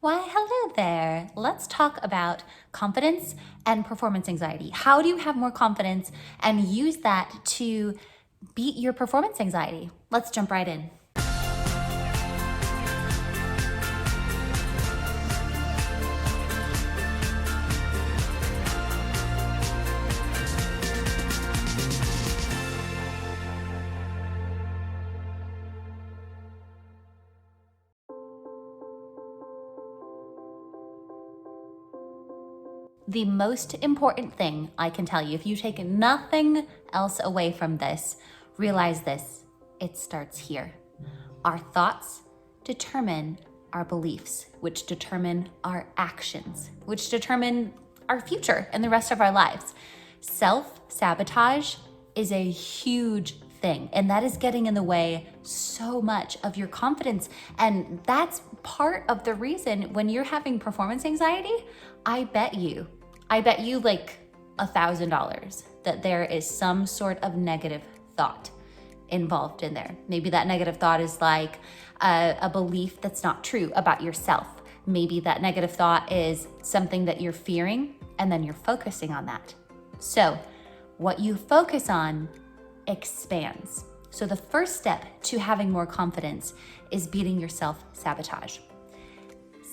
Why, hello there. Let's talk about confidence and performance anxiety. How do you have more confidence and use that to beat your performance anxiety? Let's jump right in. The most important thing I can tell you, if you take nothing else away from this, realize this: it starts here. Our thoughts determine our beliefs, which determine our actions, which determine our future and the rest of our lives. Self-sabotage is a huge thing, and that is getting in the way so much of your confidence. And that's part of the reason when you're having performance anxiety, I bet you like $1,000 that there is some sort of negative thought involved in there. Maybe that negative thought is like a belief that's not true about yourself. Maybe that negative thought is something that you're fearing, and then you're focusing on that. So what you focus on expands. So the first step to having more confidence is beating your self-sabotage.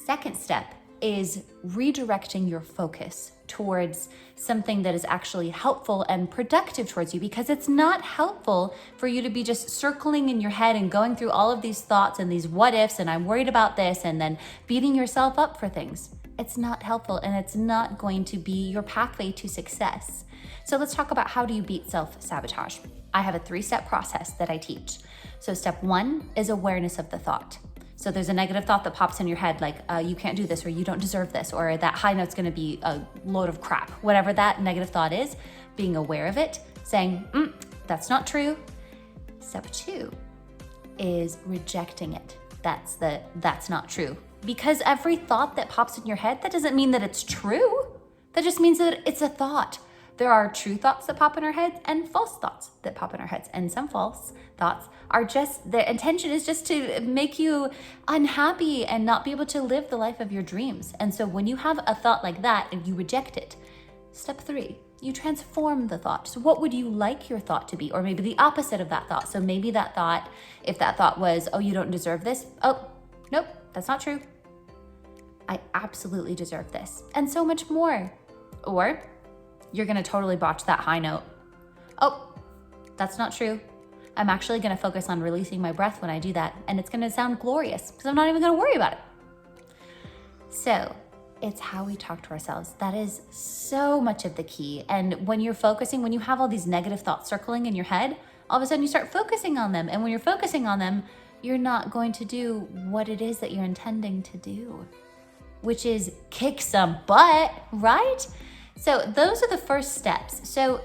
Second step is redirecting your focus towards something that is actually helpful and productive towards you, because it's not helpful for you to be just circling in your head and going through all of these thoughts and these what ifs and I'm worried about this and then beating yourself up for things. It's not helpful, and it's not going to be your pathway to success. So let's talk about, how do you beat self-sabotage? I have a 3-step process that I teach. So step 1 is awareness of the thought. So there's a negative thought that pops in your head, like you can't do this, or you don't deserve this, or that high note's gonna be a load of crap. Whatever that negative thought is, being aware of it, saying, that's not true. Step 2 is rejecting it. That's not true. Because every thought that pops in your head, that doesn't mean that it's true. That just means that it's a thought. There are true thoughts that pop in our heads and false thoughts that pop in our heads. And some false thoughts are just, the intention is just to make you unhappy and not be able to live the life of your dreams. And so when you have a thought like that and you reject it, step 3, you transform the thought. So what would you like your thought to be? Or maybe the opposite of that thought. So maybe that thought, if that thought was, oh, you don't deserve this. Oh, nope, that's not true. I absolutely deserve this. And so much more. Or you're gonna totally botch that high note. Oh, that's not true. I'm actually gonna focus on releasing my breath when I do that, and it's gonna sound glorious because I'm not even gonna worry about it. So it's how we talk to ourselves. That is so much of the key. And when you're focusing, when you have all these negative thoughts circling in your head, all of a sudden you start focusing on them. And when you're focusing on them, you're not going to do what it is that you're intending to do, which is kick some butt, right? So those are the first steps. So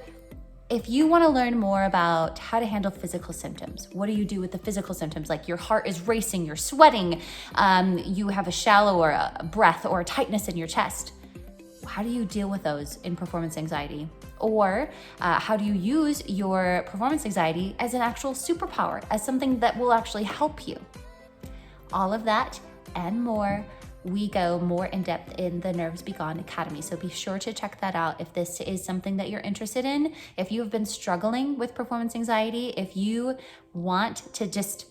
if you want to learn more about how to handle physical symptoms, what do you do with the physical symptoms? Like your heart is racing, you're sweating, you have a shallower breath or a tightness in your chest. How do you deal with those in performance anxiety? Or how do you use your performance anxiety as an actual superpower, as something that will actually help you? All of that and more, we go more in depth in the Nerves Be Gone Academy. So be sure to check that out if this is something that you're interested in. If you have been struggling with performance anxiety, if you want to just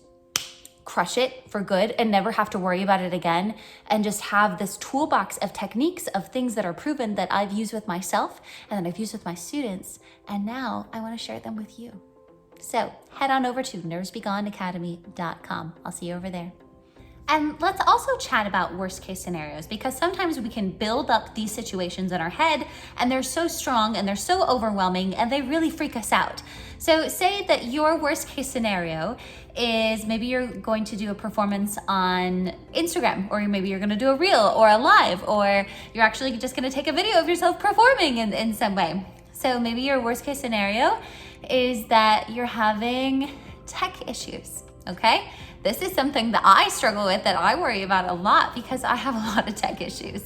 crush it for good and never have to worry about it again, and just have this toolbox of techniques of things that are proven that I've used with myself and that I've used with my students, and now I want to share them with you. So head on over to nervesbegoneacademy.com. I'll see you over there. And let's also chat about worst case scenarios, because sometimes we can build up these situations in our head and they're so strong and they're so overwhelming and they really freak us out. So say that your worst case scenario is maybe you're going to do a performance on Instagram, or maybe you're gonna do a reel or a live, or you're actually just gonna take a video of yourself performing in some way. So maybe your worst case scenario is that you're having tech issues, okay? This is something that I struggle with, that I worry about a lot, because I have a lot of tech issues.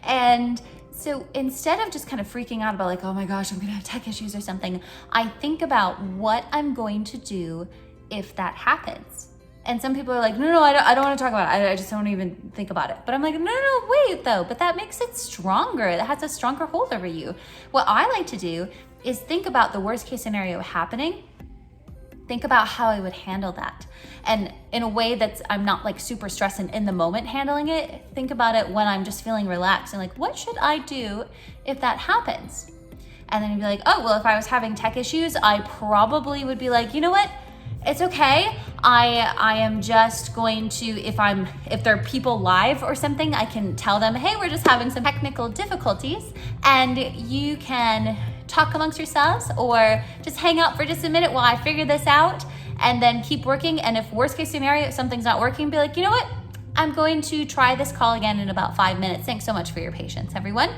And so instead of just kind of freaking out about like, oh my gosh, I'm gonna have tech issues or something, I think about what I'm going to do if that happens. And some people are like, no, I don't want to talk about it. I just don't even think about it. But I'm like, no, wait though. But that makes it stronger. That has a stronger hold over you. What I like to do is think about the worst case scenario happening. Think about how I would handle that. And in a way that's, I'm not like super stressed and in the moment handling it. Think about it when I'm just feeling relaxed and like, what should I do if that happens? And then you'd be like, oh, well, if I was having tech issues, I probably would be like, you know what? It's okay. I am just going to, if there are people live or something, I can tell them, hey, we're just having some technical difficulties, and you can talk amongst yourselves or just hang out for just a minute while I figure this out, and then keep working. And if worst case scenario, if something's not working, be like, you know what? I'm going to try this call again in about 5 minutes. Thanks so much for your patience, everyone.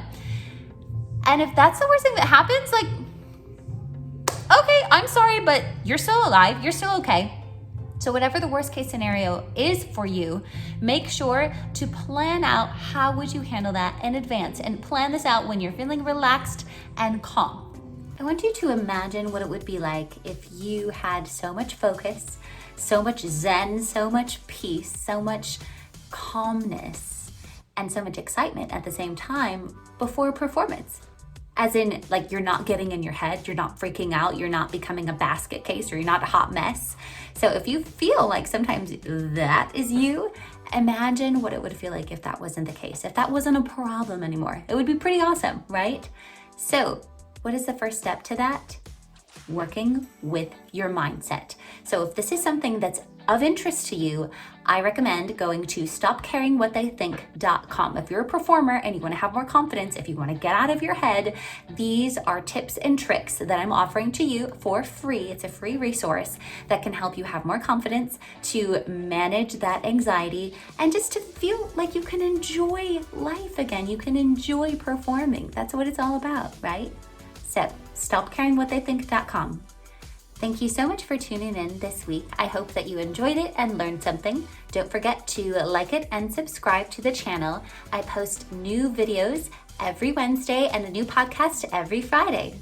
And if that's the worst thing that happens, like, okay, I'm sorry, but you're still alive. You're still okay. So whatever the worst case scenario is for you, make sure to plan out how would you handle that in advance, and plan this out when you're feeling relaxed and calm. I want you to imagine what it would be like if you had so much focus, so much zen, so much peace, so much calmness, and so much excitement at the same time before a performance. As in, like, you're not getting in your head, you're not freaking out, you're not becoming a basket case, or you're not a hot mess. So if you feel like sometimes that is you, imagine what it would feel like if that wasn't the case, if that wasn't a problem anymore. It would be pretty awesome, right? So what is the first step to that? Working with your mindset. So if this is something that's of interest to you, I recommend going to stopcaringwhattheythink.com. If you're a performer and you want to have more confidence, if you want to get out of your head, these are tips and tricks that I'm offering to you for free. It's a free resource that can help you have more confidence, to manage that anxiety, and just to feel like you can enjoy life again. You can enjoy performing. That's what it's all about, right? So stopcaringwhattheythink.com. Thank you so much for tuning in this week. I hope that you enjoyed it and learned something. Don't forget to like it and subscribe to the channel. I post new videos every Wednesday and a new podcast every Friday.